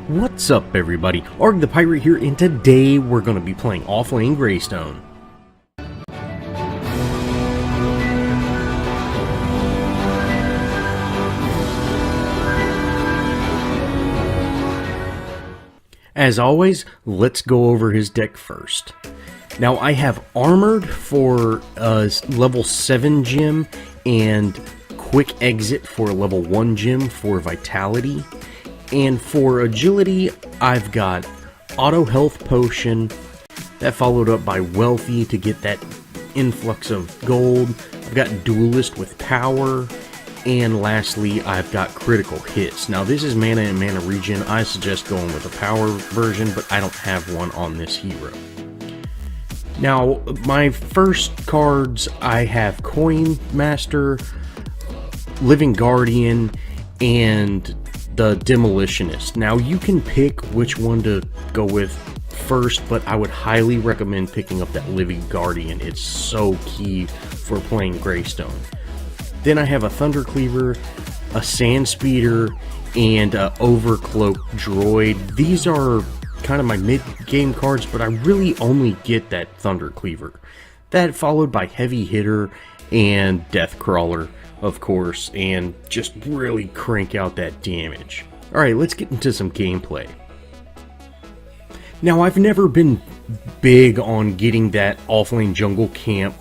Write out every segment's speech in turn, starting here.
What's up everybody, Arrg the Pirate here, and today we're going to be playing Arrg Greystone. As always, let's go over his deck first. Now I have Armored for a level 7 gem and Quick Exit for a level 1 gem for Vitality. And for Agility, I've got Auto Health Potion, that followed up by Wealthy to get that influx of gold. I've got Duelist with Power, and lastly, I've got Critical Hits. Now this is Mana and Mana Regen. I suggest going with the Power version, but I don't have one on this hero. Now, my first cards, I have Coin Master, Living Guardian, and the Demolitionist. Now you can pick which one to go with first, but I would highly recommend picking up that Living Guardian. It's so key for playing Greystone. Then I have a Thunder Cleaver, a Sand Speeder, and a Overcloak Droid. These are kind of my mid-game cards, but I really only get that Thunder Cleaver. That followed by Heavy Hitter and Death Crawler, of course, and just really crank out that damage. Alright, let's get into some gameplay. Now, I've never been big on getting that offlane jungle camp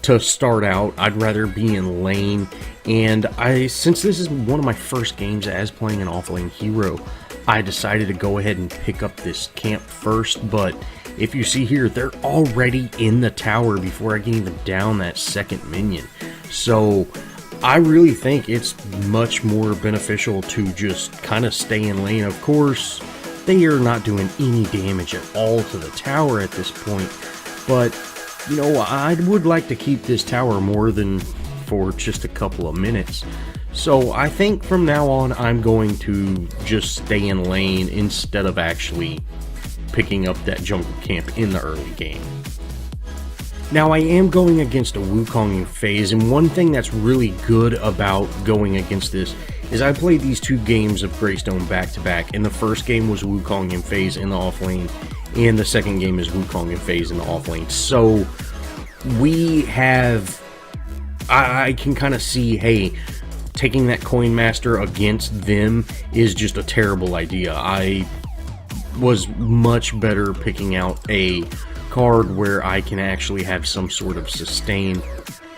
to start out. I'd rather be in lane, and since this is one of my first games as playing an offlane hero, I decided to go ahead and pick up this camp first. But if you see here, they're already in the tower before I can even down that second minion. So I really think it's much more beneficial to just kind of stay in lane. Of course, they are not doing any damage at all to the tower at this point, but you know, I would like to keep this tower more than for just a couple of minutes. So I think from now on, I'm going to just stay in lane instead of actually picking up that jungle camp in the early game. Now, I am going against a Wukong in phase, and one thing that's really good about going against this is I played these two games of Greystone back to back, and the first game was Wukong in phase in the offlane, and the second game is Wukong in phase in the offlane. So we have, I can kind of see, hey, taking that Coin Master against them is just a terrible idea. I was much better picking out a card where I can actually have some sort of sustain.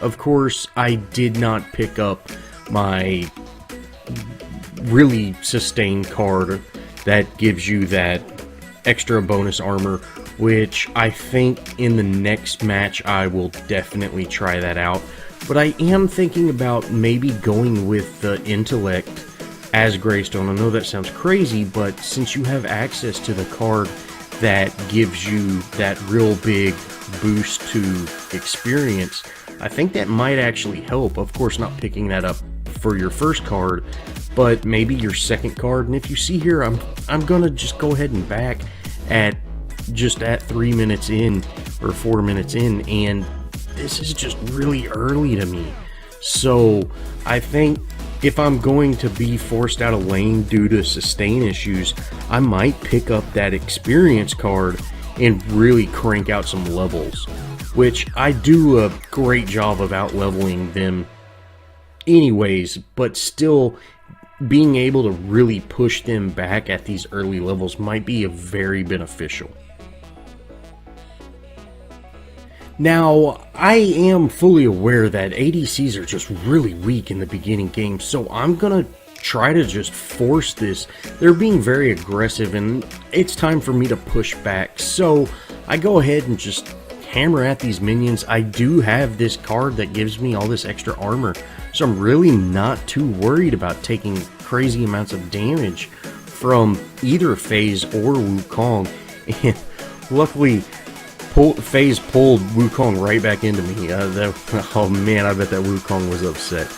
Of course, I did not pick up my really sustained card that gives you that extra bonus armor, which I think in the next match I will definitely try that out. But I am thinking about maybe going with the intellect as Greystone. I know that sounds crazy, but since you have access to the card that gives you that real big boost to experience, I think that might actually help. Of course, not picking that up for your first card, but maybe your second card. And if you see here, I'm gonna just go ahead and back at 3 minutes in or 4 minutes in, and this is just really early to me. So I think if I'm going to be forced out of lane due to sustain issues, I might pick up that experience card and really crank out some levels, which I do a great job of out leveling them anyways, but still being able to really push them back at these early levels might be very beneficial. Now, I am fully aware that ADCs are just really weak in the beginning game, so I'm gonna try to just force this. They're being very aggressive, and it's time for me to push back. So I go ahead and just hammer at these minions. I do have this card that gives me all this extra armor, so I'm really not too worried about taking crazy amounts of damage from either phase or Wukong. And luckily, phase pulled Wukong right back into me. Oh man, I bet that Wukong was upset.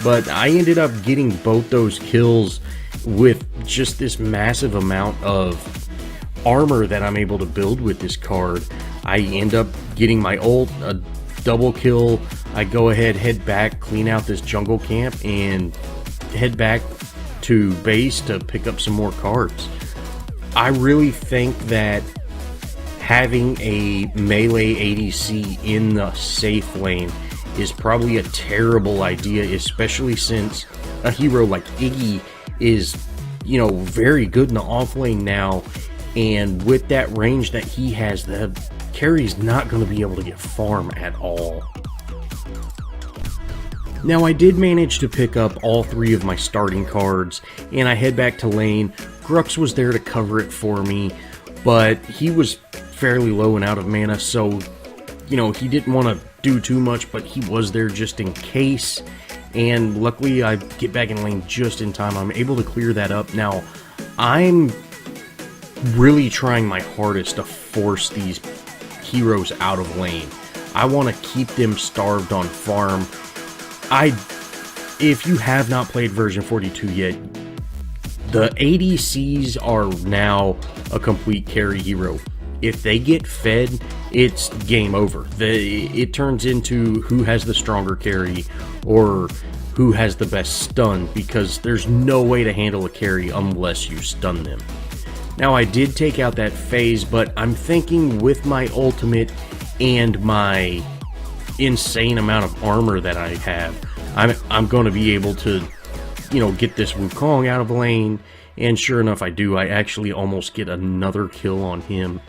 But I ended up getting both those kills with just this massive amount of armor that I'm able to build with this card. I end up getting my ult, a double kill. I go ahead, head back, clean out this jungle camp, and head back to base to pick up some more cards. I really think that having a melee ADC in the safe lane is probably a terrible idea, especially since a hero like Iggy is, you know, very good in the off lane now, and with that range that he has, the carry's not going to be able to get farm at all. Now, I did manage to pick up all 3 of my starting cards, and I head back to lane. Grux was there to cover it for me, but he was fairly low and out of mana, so, you know, he didn't want to do too much, but he was there just in case. And luckily, I get back in lane just in time. I'm able to clear that up. Now, I'm really trying my hardest to force these heroes out of lane. I want to keep them starved on farm. If you have not played version 42 yet, the ADCs are now a complete carry hero. If they get fed, it's game over. It turns into who has the stronger carry or who has the best stun, because there's no way to handle a carry unless you stun them. Now, I did take out that phase, but I'm thinking with my ultimate and my insane amount of armor that I have, I'm going to be able to, you know, get this Wukong out of lane. And sure enough, I do. I actually almost get another kill on him.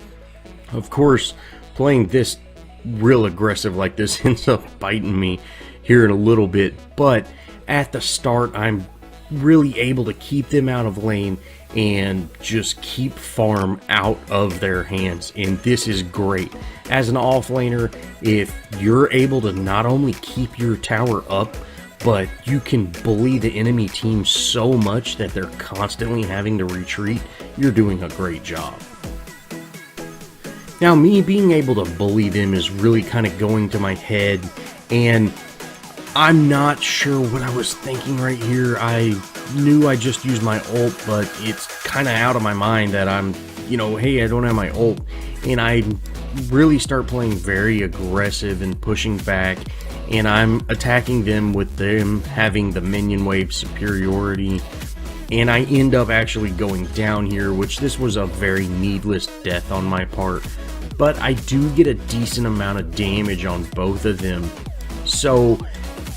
Of course, playing this real aggressive like this ends up biting me here in a little bit, but at the start, I'm really able to keep them out of lane and just keep farm out of their hands, and this is great. As an offlaner, if you're able to not only keep your tower up, but you can bully the enemy team so much that they're constantly having to retreat, you're doing a great job. Now, me being able to bully them is really kind of going to my head, and I'm not sure what I was thinking right here. I knew I just used my ult, but it's kind of out of my mind that I'm, you know, hey, I don't have my ult, and I really start playing very aggressive and pushing back, and I'm attacking them with them having the minion wave superiority, and I end up actually going down here, which this was a very needless death on my part, but I do get a decent amount of damage on both of them. So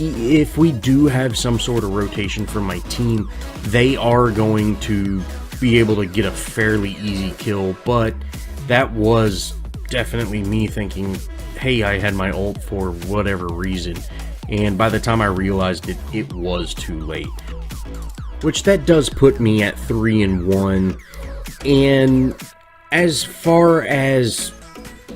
if we do have some sort of rotation from my team, they are going to be able to get a fairly easy kill, but that was definitely me thinking, hey, I had my ult for whatever reason, and by the time I realized it, it was too late. Which that does put me at 3-1, and as far as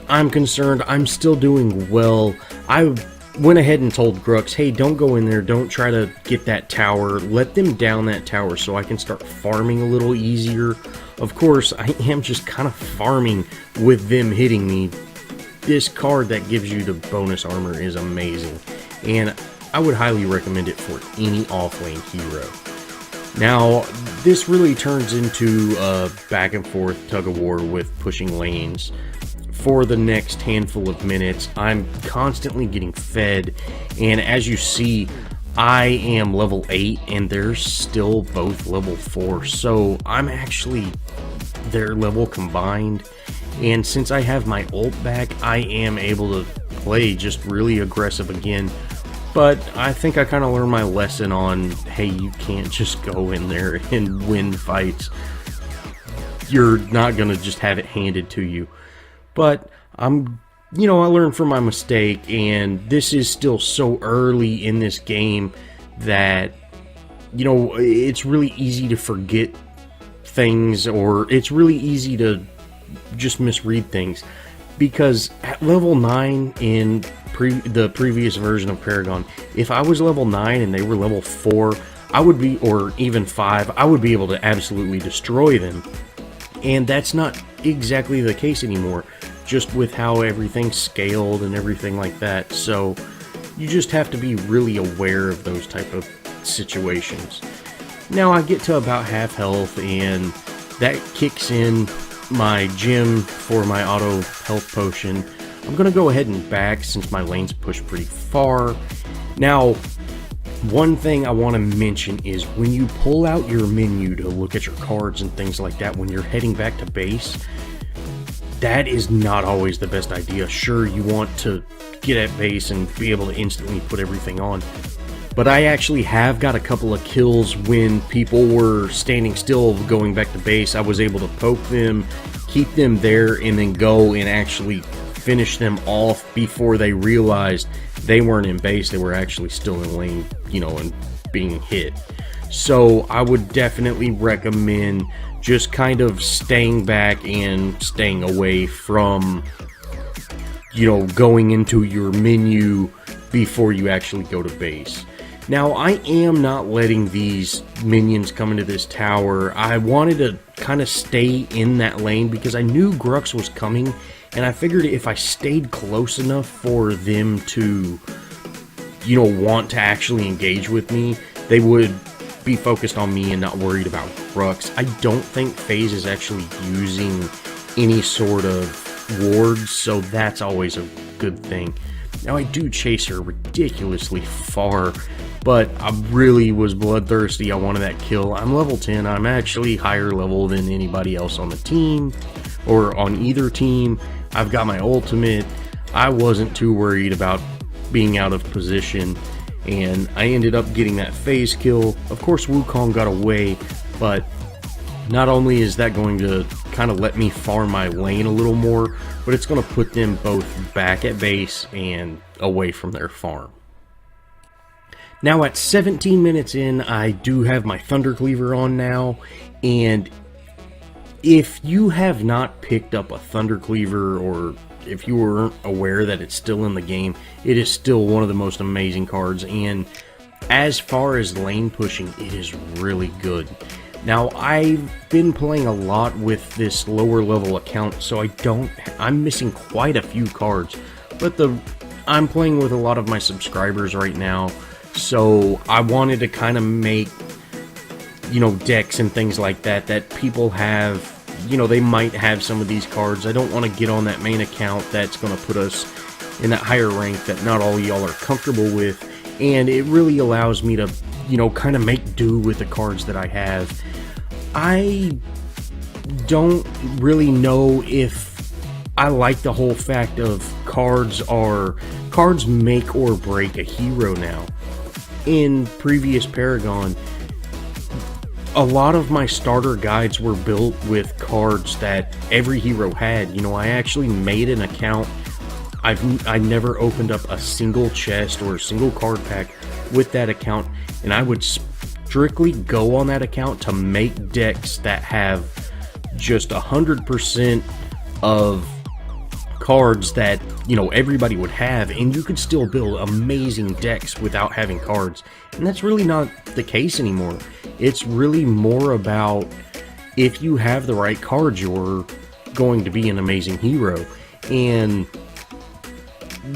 I'm concerned, I'm still doing well. I went ahead and told Grux, hey, don't go in there, don't try to get that tower, let them down that tower so I can start farming a little easier. Of course, I am just kind of farming with them hitting me. This card that gives you the bonus armor is amazing, and I would highly recommend it for any offlane hero. Now, this really turns into a back and forth tug of war with pushing lanes. For the next handful of minutes, I'm constantly getting fed, and as you see, I am level 8 and they're still both level 4, so I'm actually their level combined, and since I have my ult back, I am able to play just really aggressive again. But I think I kind of learned my lesson on, hey, you can't just go in there and win fights. You're not going to just have it handed to you. But I learned from my mistake, and this is still so early in this game that, it's really easy to forget things, or it's really easy to just misread things. Because at level 9 in the previous version of Paragon, if I was level 9 and they were level 4, I would be, or even 5, I would be able to absolutely destroy them. And that's not exactly the case anymore, just with how everything's scaled and everything like that. So you just have to be really aware of those type of situations. Now I get to about half health, and that kicks in my gem for my auto health potion. I'm going to go ahead and back since my lane's pushed pretty far. Now, One thing I want to mention is when you pull out your menu to look at your cards and things like that when you're heading back to base, that is not always the best idea. Sure, you want to get at base and be able to instantly put everything on, but I actually have got a couple of kills when people were standing still going back to base. I was able to poke them, keep them there, and then go and actually finish them off before they realized they weren't in base. They were actually still in lane, you know, and being hit. So I would definitely recommend just kind of staying back and staying away from, you know, going into your menu before you actually go to base. Now, I am not letting these minions come into this tower. I wanted to kind of stay in that lane because I knew Grux was coming, and I figured if I stayed close enough for them to, you know, want to actually engage with me, they would be focused on me and not worried about Grux. I don't think FaZe is actually using any sort of wards, so that's always a good thing. Now, I do chase her ridiculously far, but I really was bloodthirsty. I wanted that kill. I'm level 10. I'm actually higher level than anybody else on the team, or on either team. I've got my ultimate. I wasn't too worried about being out of position, and I ended up getting that FaZe kill. Of course, Wukong got away, but not only is that going to kind of let me farm my lane a little more, but it's going to put them both back at base and away from their farm. Now at 17 minutes in, I do have my Thunder Cleaver on now, and if you have not picked up a Thunder Cleaver, or if you weren't aware that it's still in the game, it is still one of the most amazing cards, and as far as lane pushing, it is really good. Now, I've been playing a lot with this lower level account, so I'm missing quite a few cards, but I'm playing with a lot of my subscribers right now, so I wanted to kind of make, you know, decks and things like that people have, you know, they might have some of these cards. I don't want to get on that main account that's going to put us in that higher rank that not all y'all are comfortable with, and it really allows me to, you know, kind of make do with the cards that I have. I don't really know if I like the whole fact of cards make or break a hero now. In previous Paragon, a lot of my starter guides were built with cards that every hero had. You know, I actually made an account. I never opened up a single chest or a single card pack with that account, and I would strictly go on that account to make decks that have just 100% of cards that, you know, everybody would have, and you could still build amazing decks without having cards. And that's really not the case anymore. It's really more about if you have the right cards, you're going to be an amazing hero. And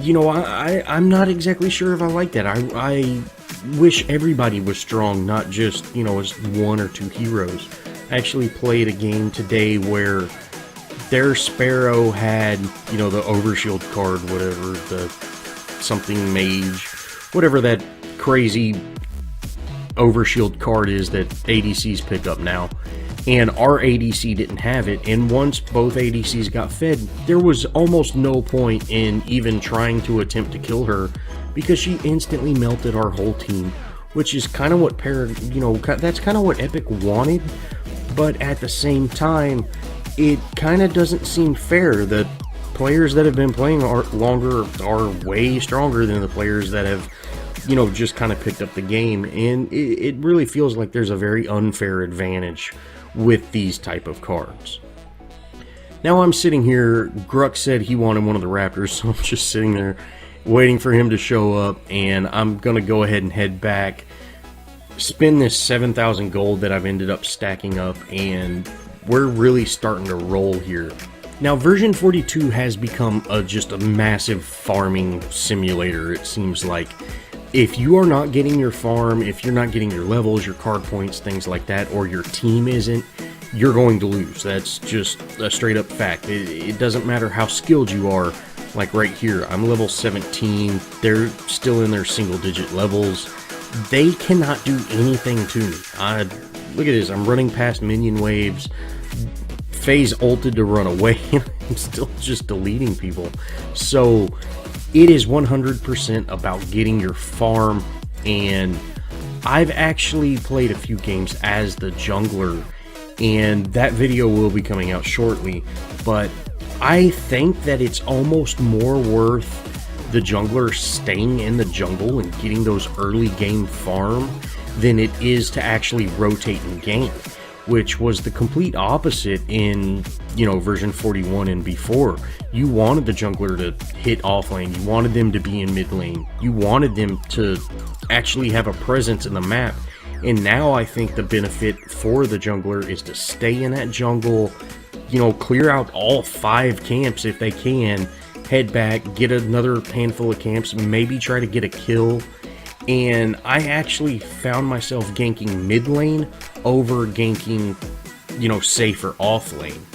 you know, I'm not exactly sure if I like that. I wish everybody was strong, not just, you know, as one or two heroes. I actually played a game today where their Sparrow had, you know, the Overshield card, whatever, the something mage, whatever that crazy Overshield card is that ADCs pick up now. And our ADC didn't have it, and once both ADCs got fed, there was almost no point in even trying to attempt to kill her, because she instantly melted our whole team, which is kind of what that's kind of what Epic wanted, but at the same time, it kind of doesn't seem fair. The players that have been playing longer are way stronger than the players that have, you know, just kind of picked up the game, and it really feels like there's a very unfair advantage with these type of cards. Now I'm sitting here, Grux said he wanted one of the Raptors, so I'm just sitting there waiting for him to show up, and I'm gonna go ahead and head back, spend this 7,000 gold that I've ended up stacking up, and we're really starting to roll here. Now version 42 has become just a massive farming simulator, it seems like. If you are not getting your farm, if you're not getting your levels, your card points, things like that, or your team isn't, you're going to lose. That's just a straight up fact. It doesn't matter how skilled you are. Like right here, I'm level 17. They're still in their single digit levels. they cannot do anything to me. Look at this, I'm running past minion waves, phase ulted to run away, and I'm still just deleting people. So it is 100% about getting your farm, and I've actually played a few games as the jungler, and that video will be coming out shortly, but I think that it's almost more worth the jungler staying in the jungle and getting those early game farm than it is to actually rotate and gank, which was the complete opposite in, you know, version 41 and before. You wanted the jungler to hit off lane, you wanted them to be in mid lane, you wanted them to actually have a presence in the map. And now I think the benefit for the jungler is to stay in that jungle, you know, clear out all 5 camps if they can, head back, get another handful of camps, maybe try to get a kill. And I actually found myself ganking mid lane over ganking, you know, safer off lane.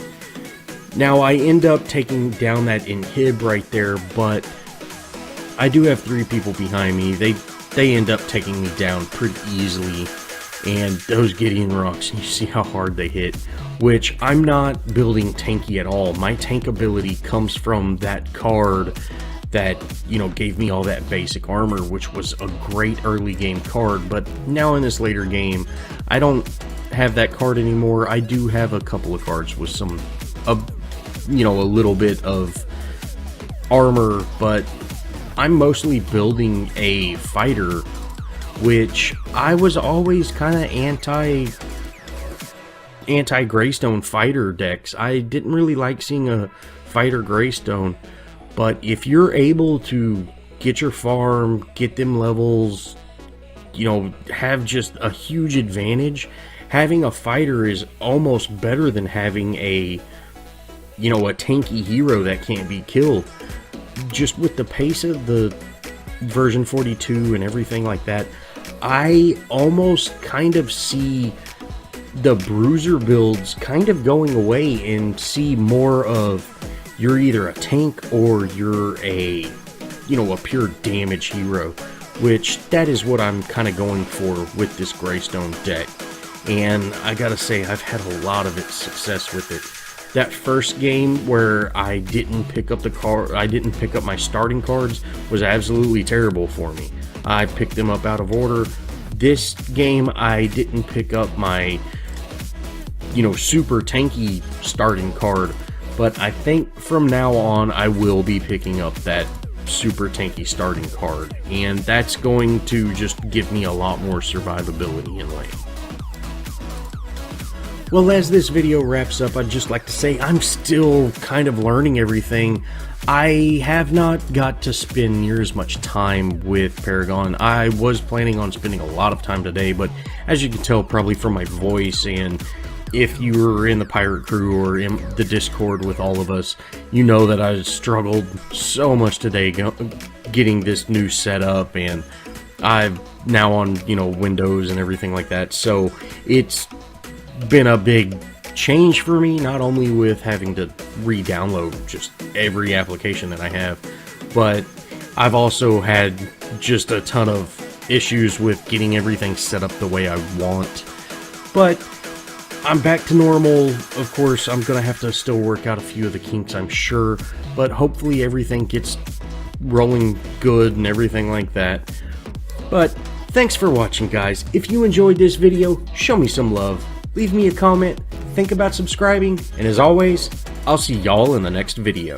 Now I end up taking down that inhib right there, but I do have 3 people behind me. They end up taking me down pretty easily, and those Gideon rocks, you see how hard they hit, which I'm not building tanky at all. My tank ability comes from that card that, you know, gave me all that basic armor, which was a great early game card. But now in this later game, I don't have that card anymore. I do have a couple of cards with some, you know, a little bit of armor, but I'm mostly building a fighter, which I was always kind of anti-Greystone fighter decks. I didn't really like seeing a fighter Greystone. But if you're able to get your farm, get them levels, you know, have just a huge advantage, having a fighter is almost better than having a, you know, a tanky hero that can't be killed. Just with the pace of the version 42 and everything like that, I almost kind of see the bruiser builds kind of going away and see more of, you're either a tank or you're a, you know, a pure damage hero, which that is what I'm kind of going for with this Greystone deck. And I gotta say, I've had a lot of success with it. That first game where I didn't pick up my starting cards was absolutely terrible for me. I picked them up out of order. This game, I didn't pick up my, you know, super tanky starting card. But I think from now on, I will be picking up that super tanky starting card, and that's going to just give me a lot more survivability in lane. Well, as this video wraps up, I'd just like to say I'm still kind of learning everything. I have not got to spend near as much time with Paragon. I was planning on spending a lot of time today, but as you can tell probably from my voice, and if you were in the pirate crew or in the Discord with all of us, you know that I struggled so much today getting this new setup, and I'm now on, you know, Windows and everything like that. So it's been a big change for me, not only with having to re-download just every application that I have, but I've also had just a ton of issues with getting everything set up the way I want. But I'm back to normal. Of course, I'm gonna have to still work out a few of the kinks, I'm sure, but hopefully everything gets rolling good and everything like that. But thanks for watching, guys. If you enjoyed this video, show me some love, leave me a comment, think about subscribing, and as always, I'll see y'all in the next video.